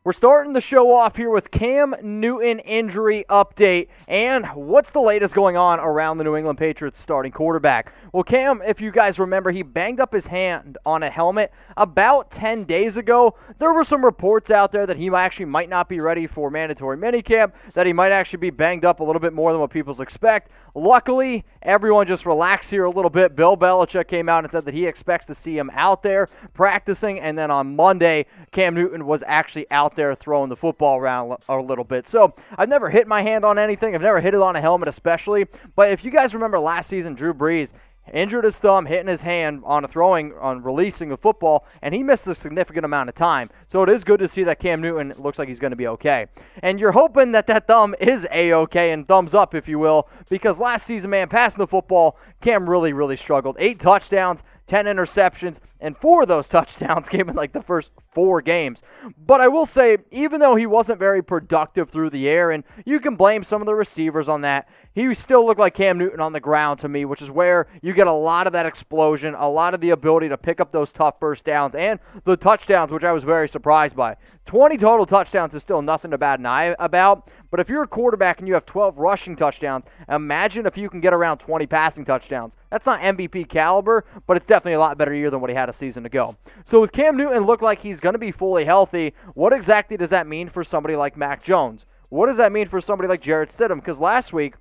We're starting the show off here with Cam Newton injury update and what's the latest going on around the New England Patriots starting quarterback. Well, Cam, if you guys remember, he banged up his hand on a helmet about 10 days ago. There were some reports out there that he actually might not be ready for mandatory minicamp, that he might actually be banged up a little bit more than what people expect. Luckily, everyone just relaxed here a little bit. Bill Belichick came out and said that he expects to see him out there practicing, and then on Monday, Cam Newton was actually out there throwing the football around a little bit. So I've never hit my hand on anything. I've never hit it on a helmet especially. But if you guys remember last season, Drew Brees injured his thumb, hitting his hand on releasing a football, and he missed a significant amount of time. So it is good to see that Cam Newton looks like he's going to be okay. And you're hoping that thumb is A-okay, and thumbs up, if you will, because last season, man, passing the football, Cam really struggled. 8 touchdowns, 10 interceptions, and 4 of those touchdowns came in like the first 4 games. But I will say, even though he wasn't very productive through the air, and you can blame some of the receivers on that, he still looked like Cam Newton on the ground to me, which is where you get a lot of that explosion, a lot of the ability to pick up those tough first downs, and the touchdowns, which I was very surprised by. 20 total touchdowns is still nothing to bat an eye about, but if you're a quarterback and you have 12 rushing touchdowns, imagine if you can get around 20 passing touchdowns. That's not MVP caliber, but it's definitely a lot better year than what he had a season ago. So with Cam Newton look like he's going to be fully healthy, what exactly does that mean for somebody like Mac Jones? What does that mean for somebody like Jarrett Stidham? Because last week,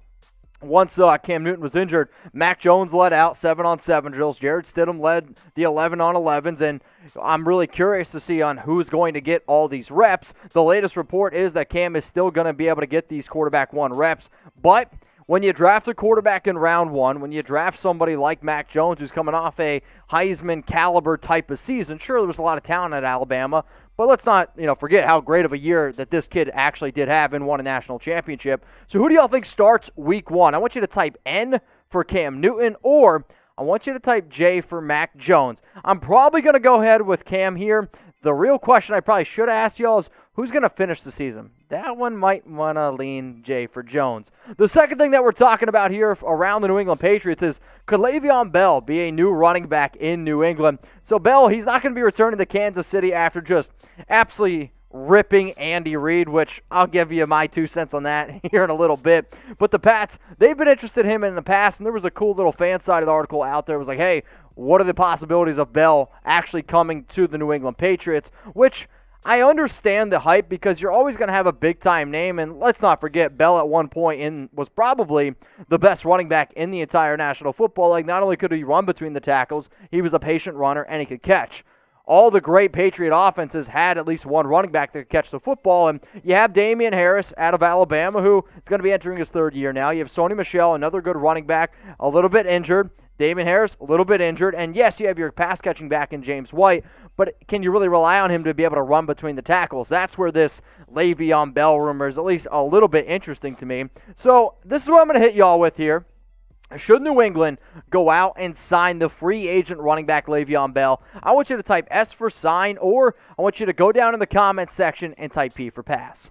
once Cam Newton was injured, Mac Jones led out 7-on-7 drills. Jarrett Stidham led the 11-on-11s, and I'm really curious to see on who's going to get all these reps. The latest report is that Cam is still going to be able to get these quarterback 1 reps, but when you draft a quarterback in round 1, when you draft somebody like Mac Jones who's coming off a Heisman caliber type of season, sure, there was a lot of talent at Alabama, but let's not, forget how great of a year that this kid actually did have and won a national championship. So who do y'all think starts week 1? I want you to type N for Cam Newton, or I want you to type J for Mac Jones. I'm probably going to go ahead with Cam here. The real question I probably should ask y'all is who's going to finish the season? That one might want to lean J for Jones. The second thing that we're talking about here around the New England Patriots is, could Le'Veon Bell be a new running back in New England? So Bell, he's not going to be returning to Kansas City after just absolutely ripping Andy Reid, which I'll give you my 2 cents on that here in a little bit. But the Pats, they've been interested in him in the past, and there was a cool little fan side of the article out there. It was like, hey, what are the possibilities of Bell actually coming to the New England Patriots? Which I understand the hype because you're always going to have a big-time name, and let's not forget, Bell at one point was probably the best running back in the entire National Football League. Not only could he run between the tackles, he was a patient runner, and he could catch. All the great Patriot offenses had at least one running back that could catch the football, and you have Damian Harris out of Alabama, who is going to be entering his 3rd year now. You have Sony Michel, another good running back, a little bit injured. Damian Harris, a little bit injured. And yes, you have your pass-catching back in James White, but can you really rely on him to be able to run between the tackles? That's where this Le'Veon Bell rumor is at least a little bit interesting to me. So this is what I'm going to hit y'all with here. Should New England go out and sign the free agent running back Le'Veon Bell? I want you to type S for sign, or I want you to go down in the comments section and type P for pass.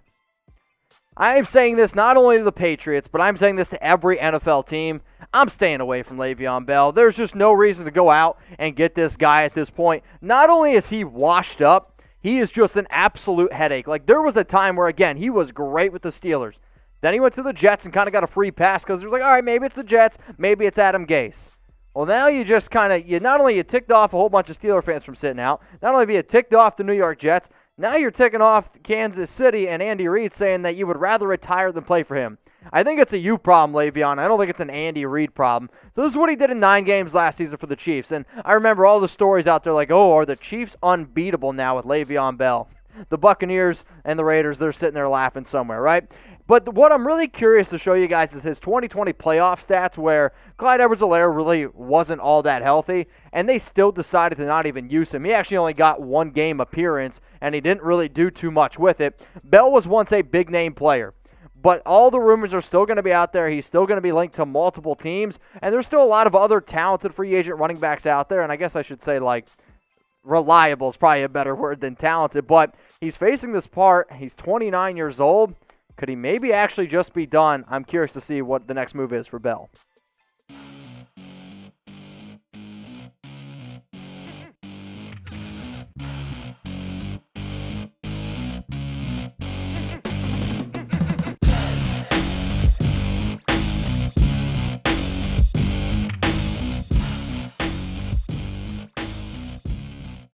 I am saying this not only to the Patriots, but I'm saying this to every NFL team. I'm staying away from Le'Veon Bell. There's just no reason to go out and get this guy at this point. Not only is he washed up, he is just an absolute headache. Like, there was a time where, again, he was great with the Steelers. Then he went to the Jets and kind of got a free pass because he was like, all right, maybe it's the Jets, maybe it's Adam Gase. Well, now you just not only you ticked off a whole bunch of Steeler fans from sitting out, not only have you ticked off the New York Jets, now you're ticking off Kansas City and Andy Reid saying that you would rather retire than play for him. I think it's a you problem, Le'Veon. I don't think it's an Andy Reid problem. So this is what he did in 9 games last season for the Chiefs. And I remember all the stories out there like, oh, are the Chiefs unbeatable now with Le'Veon Bell? The Buccaneers and the Raiders, they're sitting there laughing somewhere, right? But what I'm really curious to show you guys is his 2020 playoff stats, where Clyde Edwards-Helaire really wasn't all that healthy, and they still decided to not even use him. He actually only got 1 game appearance, and he didn't really do too much with it. Bell was once a big-name player, but all the rumors are still going to be out there. He's still going to be linked to multiple teams, and there's still a lot of other talented free agent running backs out there, and I guess I should say, like, reliable is probably a better word than talented, but he's facing this part. He's 29 years old. Could he maybe actually just be done? I'm curious to see what the next move is for Bell.